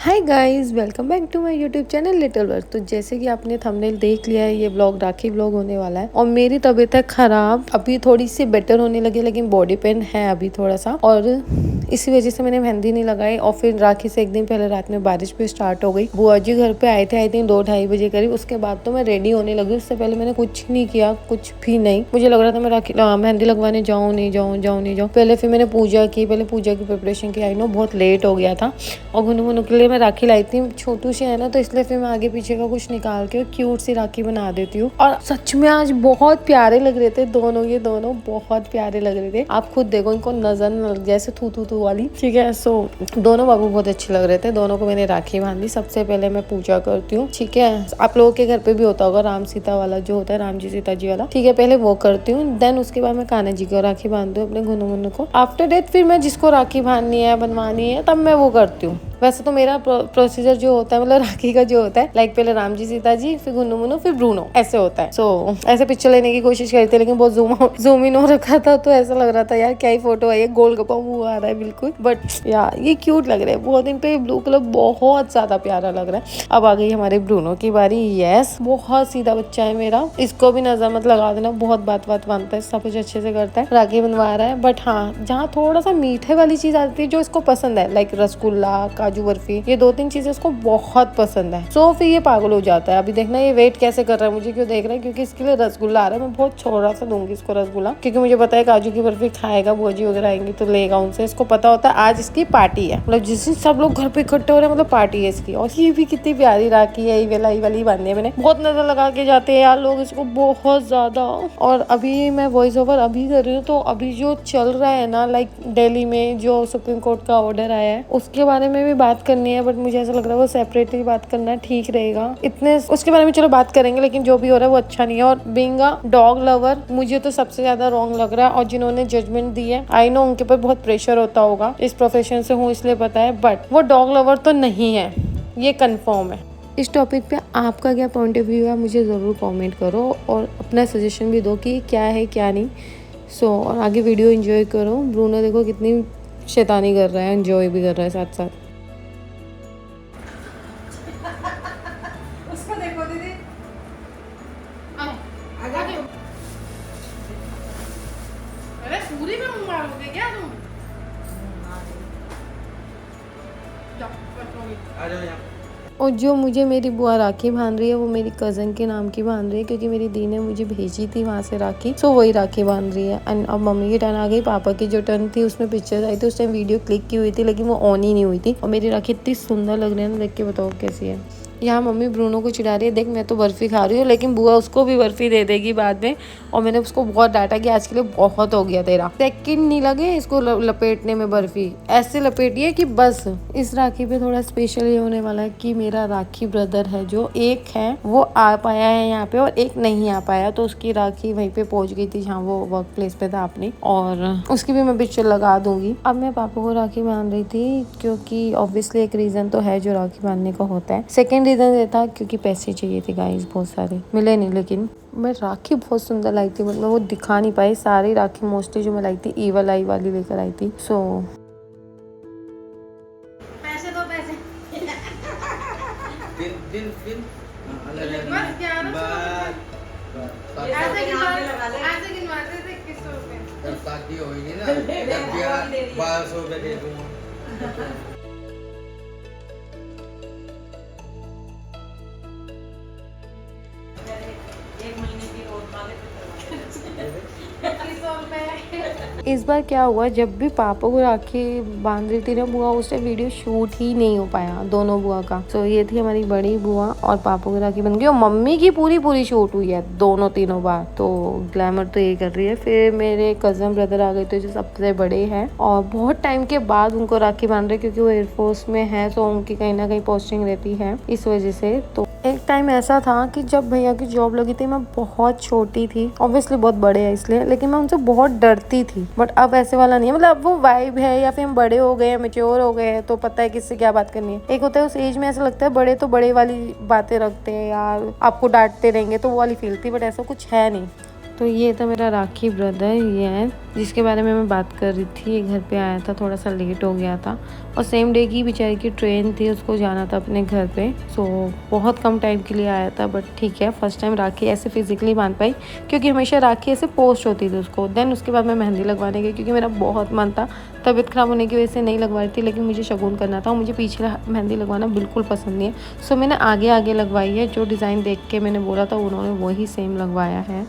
Hi guys, welcome back to my YouTube channel little world. तो जैसे कि आपने थंबनेल देख लिया है, ये व्लॉग राखी व्लॉग होने वाला है। और मेरी तबीयत है खराब, अभी थोड़ी सी बेटर होने लगी, लेकिन बॉडी पेन है अभी थोड़ा सा, और इसी वजह से मैंने मेहंदी नहीं लगाई। और फिर राखी से एक दिन पहले रात में बारिश भी स्टार्ट हो गई। बुआ जी घर पे आए थे आई थिंक 2-2:30 बजे करीब। उसके बाद तो मैं रेडी होने लगी, उससे पहले मैंने कुछ नहीं किया, कुछ भी नहीं। मुझे लग रहा था मैं राखी मेहंदी लगवाने जाऊँ नहीं जाऊँ। पहले फिर मैंने पूजा की, पहले पूजा की प्रिपरेशन की। आई नो बहुत लेट हो गया था। और घुनू मुनू के लिए मैं राखी लाई थी, छोटू सी है ना, तो इसलिए फिर मैं आगे पीछे का कुछ निकाल के क्यूट सी राखी बना देती हूँ। और सच में आज बहुत प्यारे लग रहे थे दोनों, ये दोनों बहुत प्यारे लग रहे थे। आप खुद देखो, इनको नजर न लग जैसे थू वाली, ठीक है। सो दोनों बाबू बहुत अच्छे लग रहे थे। दोनों को मैंने राखी बांधी। सबसे पहले मैं पूजा करती हूँ, ठीक है। आप लोगों के घर पे भी होता होगा राम सीता वाला जो होता है, राम जी सीता जी वाला, ठीक है। पहले वो करती हूँ, देन उसके बाद मैं कान्हा जी को राखी बांधती हूँ, अपने घुनू मुन्नू को। आफ्टर डेट फिर मैं जिसको राखी बांधनी है, बनवानी है, तब मैं वो करती हूँ। वैसे तो मेरा प्रोसीजर जो होता है, मतलब राखी का जो होता है, लाइक पहले राम जी सीता जी, फिर घुन्नू मुन्नू, फिर ब्रूनो, ऐसे होता है। सो ऐसे पिक्चर लेने की कोशिश करी थी, लेकिन बहुत जूम इन हो रखा था, तो ऐसा लग रहा था यार क्या ही फोटो है, ये गोलगप्पा मुंह आ रहा है बिल्कुल। बट यार ये क्यूट लग रहा है बहुत। इन पे ब्लू कलर बहुत ज्यादा प्यारा लग रहा है। अब आ गई हमारे ब्रूनो की बारी। यस, बहुत सीधा बच्चा है मेरा, इसको भी नजर मत लगा देना, बहुत बात मानता है, सब कुछ अच्छे से करता है, राखी बनवा रहा है। बट हाँ, जहाँ थोड़ा सा मीठे वाली चीज आती है जो इसको पसंद है, लाइक रसगुल्ला, काजू बर्फी, ये 2-3 चीजें उसको बहुत पसंद है। सो फिर ये पागल हो जाता है। अभी देखना ये वेट कैसे कर रहा है, मुझे क्यों देख रहा है, क्योंकि इसके लिए रसगुल्ला आ रहा है। मैं बहुत छोटा सा दूंगी इसको रसगुल्ला, क्योंकि मुझे पता है काजू की बर्फी खाएगा, बुआ जी वगैरह आएंगी तो लेगा उनसे। इसको पता होता है आज इसकी पार्टी है, मतलब जिस दिन सब लोग घर पे इकट्ठे हो रहे हैं, मतलब पार्टी है इसकी। और ये भी कितनी प्यारी राखी है, ये वाली बांधी है मैंने। बहुत नजर लगा के जाते हैं यार लोग इसको, बहुत ज्यादा। और अभी मैं वॉइस ओवर अभी कर रही हूँ, तो अभी जो चल रहा है ना, लाइक दिल्ली में जो सुप्रीम कोर्ट का ऑर्डर आया है, उसके बारे में भी बात करनी है। बट मुझे ऐसा लग रहा है वो सेपरेटली बात करना ठीक रहेगा। इतने उसके बारे में चलो बात करेंगे, लेकिन जो भी हो रहा है वो अच्छा नहीं है। और बीइंग अ डॉग लवर मुझे तो सबसे ज्यादा रॉन्ग लग रहा है। और जिन्होंने जजमेंट दी है, आई नो उनके ऊपर बहुत प्रेशर होता होगा, इस प्रोफेशन से हूँ इसलिए पता है, बट वो डॉग लवर तो नहीं है, ये कंफर्म है। इस टॉपिक पे आपका क्या पॉइंट ऑफ व्यू है, मुझे ज़रूर कमेंट करो और अपना सजेशन भी दो कि क्या है क्या नहीं। सो और आगे वीडियो एंजॉय करो। ब्रूनो देखो कितनी शैतानी कर रहा है, एंजॉय भी कर रहा है साथ साथ। उसको देखो दीदी, अरे पूरी में मुंह मारोगे क्या तुम? आ जाओ यहाँ। और जो मुझे मेरी बुआ राखी बांध रही है, वो मेरी कज़न के नाम की बांध रही है, क्योंकि मेरी दी ने मुझे भेजी थी वहाँ से राखी। सो वही राखी बांध रही है। एंड अब मम्मी की टर्न आ गई। पापा की जो टर्न थी उसमें पिक्चर्स आई थी, उस टाइम वीडियो क्लिक की हुई थी, लेकिन वो ऑन ही नहीं हुई थी। और मेरी राखी इतनी सुंदर लग रही है ना, देख के बताओ कैसी है। यहाँ मम्मी ब्रूनो को चिढ़ा रही है, देख मैं तो बर्फी खा रही हूँ, लेकिन बुआ उसको भी बर्फी दे देगी बाद में। और मैंने उसको बहुत डांटा कि आज के लिए बहुत हो गया तेरा, सेकंड नहीं लगे इसको लपेटने में। बर्फी ऐसे लपेटिए कि बस। इस राखी पे थोड़ा स्पेशल ये होने वाला है कि मेरा राखी ब्रदर है, जो एक है वो आ पाया है यहाँ पे और एक नहीं आ पाया, तो उसकी राखी वहीं पे पहुंच गई थी जहाँ वो वर्क प्लेस पे था अपनी, और उसकी भी मैं पिक्चर लगा दूंगी। अब मैं पापा को राखी बांध रही थी, क्योंकि ऑब्वियसली एक रीजन तो है जो राखी बांधने का होता है। सेकेंड रीजन ये था क्योंकि पैसे चाहिए थे गाइस, बहुत सारे मिले नहीं। लेकिन मैं राखी बहुत सुंदर लाई थी, बट मैं वो दिखा नहीं पाई। सारी राखी मोस्टली जो मैं लाई थी ईवल आई वाली लेकर आई थी। सो पैसे दो पैसे। दिन बस 1100 ऐसे गिनवाते थे 2100 रुपए। जब शादी होगी ना, जब 1200 रुपये दे दूँगा। एक महीने की रोज वाले 2100 रुपए। इस बार क्या हुआ, जब भी पापा को राखी बांध रही थी ना बुआ, उस टाइम वीडियो शूट ही नहीं हो पाया दोनों बुआ का। तो ये थी हमारी बड़ी बुआ और पापा की राखी बन गई, और मम्मी की पूरी शूट हुई है दोनों तीनों बार। तो ग्लैमर तो ये कर रही है। फिर मेरे कजन ब्रदर आ गए थे जो सबसे बड़े हैं, और बहुत टाइम के बाद उनको राखी बांध रहे, क्योंकि वो एयरफोर्स में है, तो उनकी कहीं ना कहीं पोस्टिंग रहती है इस वजह से। तो एक टाइम ऐसा था कि जब भैया की जॉब लगी थी, मैं बहुत छोटी थी, ऑब्वियसली बहुत बड़े हैं इसलिए, लेकिन मैं उनसे बहुत डरती थी। बट अब ऐसे वाला नहीं है, मतलब अब वो वाइब है, या फिर हम बड़े हो गए हैं, मैच्योर हो गए हैं, तो पता है किससे क्या बात करनी है। एक होता है उस एज में ऐसा लगता है बड़े तो बड़े वाली बातें रखते हैं यार, आपको डांटते रहेंगे, तो वो वाली फील थी। बट ऐसा कुछ है नहीं, तो ये था मेरा राखी ब्रदर, ये है जिसके बारे में मैं बात कर रही थी। ये घर पे आया था, थोड़ा सा लेट हो गया था और सेम डे की बेचारी की ट्रेन थी, उसको जाना था अपने घर पे। सो बहुत कम टाइम के लिए आया था, बट ठीक है, फर्स्ट टाइम राखी ऐसे फिजिकली बांध पाई, क्योंकि हमेशा राखी ऐसे पोस्ट होती थी उसको। देन उसके बाद मैं मेहंदी लगवाने गई, क्योंकि मेरा बहुत मन था, तबीयत खराब होने की वजह से नहीं लगवा रही थी, लेकिन मुझे शगुन करना था और मुझे पीछे मेहंदी लगवाना बिल्कुल पसंद नहीं है। सो मैंने आगे आगे लगवाई है, जो डिज़ाइन देख के मैंने बोला था उन्होंने वही सेम लगाया है।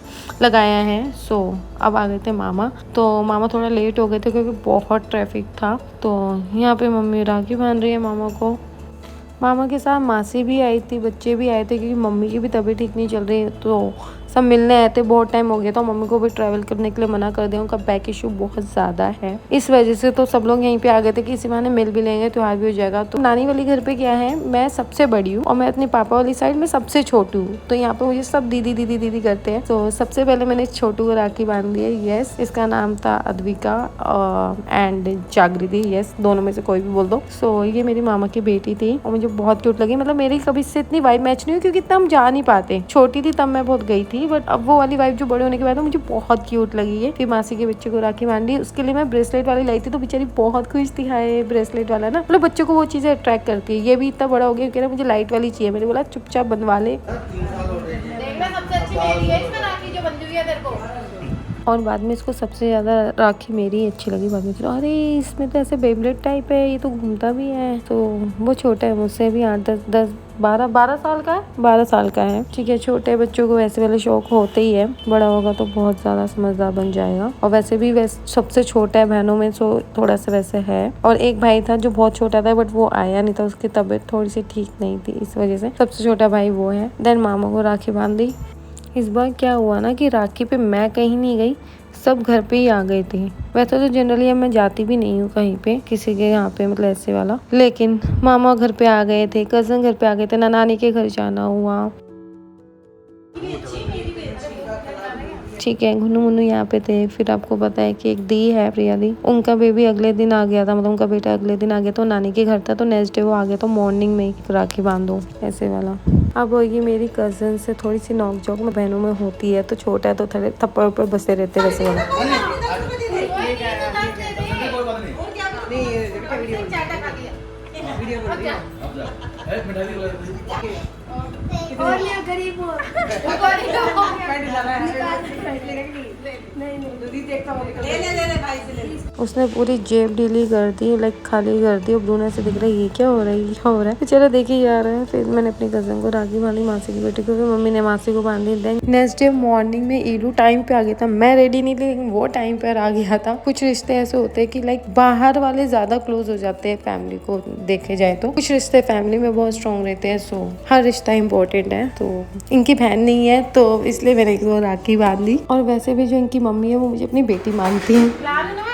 सो अब आ गए थे मामा, तो मामा थोड़ा लेट हो गए थे क्योंकि बहुत ट्रैफिक था। तो यहाँ पे मम्मी राखी बांध रही है मामा को। मामा के साथ मासी भी आई थी, बच्चे भी आए थे, क्योंकि मम्मी की भी तबीयत ठीक नहीं चल रही, तो सब मिलने आए थे। बहुत टाइम हो गया था, मम्मी को भी ट्रैवल करने के लिए मना कर दिया, उनका बैक इशू बहुत ज़्यादा है, इस वजह से तो सब लोग यहीं पे आ गए थे कि इसी बहाने मिल भी लेंगे, त्योहार भी हो जाएगा। तो नानी वाली घर पे क्या है, मैं सबसे बड़ी हूँ और मैं अपने पापा वाली साइड में सबसे छोटी हूँ, तो यहाँ पे मुझे सब दीदी दीदी दीदी करते हैं। तो सबसे पहले मैंने छोटू को राखी बांध दी है। यस, इसका नाम था अद्विका एंड जागृति, यस, दोनों में से कोई भी बोल दो। सो ये मेरी मामा की बेटी थी और मुझे बहुत क्यूट लगी। मतलब मेरी कभी इससे इतनी वाइब मैच नहीं हुई, क्योंकि इतना हम जा नहीं पाते। छोटी थी तब मैं बहुत गई थी, बट अब वो वाली वाइब जो बड़े होने के बाद मुझे बहुत क्यूट लगी है। फिर मासी के बच्चे को राखी बांध दी, उसके लिए मैं ब्रेसलेट वाली लाई थी, तो बेचारी बहुत खुश थी। हाय ब्रेसलेट वाला ना, मतलब बच्चों को वो चीजें अट्रैक्ट करती है। ये भी इतना बड़ा हो गया, कह रहा मुझे लाइट वाली चाहिए। मैंने बोला चुपचाप बनवा ले। सबसे अच्छी मेरी है इसमें राखी जो बंधी हुई है तेरे को। और बाद में इसको सबसे ज़्यादा राखी मेरी अच्छी लगी। बाद में तो अरे इसमें तो ऐसे बेबलेट टाइप है, ये तो घूमता भी है। तो वो छोटा है मुझसे भी 12 साल का है, 12 साल का है। ठीक है, छोटे बच्चों को वैसे वाले शौक होते ही है, बड़ा होगा तो बहुत ज़्यादा समझदार बन जाएगा। और वैसे भी सबसे छोटा है बहनों में, सो थोड़ा सा वैसे है। और एक भाई था जो बहुत छोटा था, बट वो आया नहीं था, उसकी तबीयत थोड़ी सी ठीक नहीं थी, इस वजह से सबसे छोटा भाई वो है। देन मामा को राखी बांध दी। इस बार क्या हुआ ना कि राखी पे मैं कहीं नहीं गई, सब घर पे ही आ गए थे। वैसे तो जनरली अब मैं जाती भी नहीं हूँ कहीं पे किसी के यहाँ पे, मतलब ऐसे वाला, लेकिन मामा घर पे आ गए थे, कजन घर पे आ गए थे, नानी के घर जाना हुआ। ठीक है, घुनू मुन्नू यहाँ पे थे। फिर आपको पता है कि एक दी है, प्रिया दी, उनका बेबी अगले दिन आ गया था, मतलब उनका बेटा अगले दिन आ गया, तो नानी के घर था, तो नेक्स्ट डे वो आ गया, तो मॉर्निंग में ही राखी बांधो ऐसे वाला। अब ये मेरी कजन से थोड़ी सी नोक झोंक में बहनों में होती है, तो छोटा है तो थोड़े थप्पड़ ऊपर बसे रहते वैसे वाला। उसने पूरी जेब ढीली कर दी, लाइक खाली कर दी, और ब्रूना से दिख रहा है ये क्या हो रहा है, ये क्या हो रहा है, चलो देखे जा रहा है। फिर मैंने अपनी कजन को राखी बांधी, मासी की बेटी को भी मम्मी ने मासी को बांधी। देन नेक्स्ट डे मॉर्निंग में ईलू टाइम पे आ गया था, मैं रेडी नहीं थी, लेकिन वो टाइम पर आ गया था। कुछ रिश्ते ऐसे होते हैं कि लाइक बाहर वाले ज्यादा क्लोज हो जाते हैं फैमिली को देखे जाए तो, कुछ रिश्ते फैमिली में बहुत स्ट्रॉन्ग रहते हैं। सो हर रिश्ता इम्पोर्टेंट है, तो इनकी बहन नहीं है तो इसलिए मैंने इसको राखी बांध दी। और वैसे भी जो इनकी मम्मी है वो मुझे अपनी बेटी मानती है।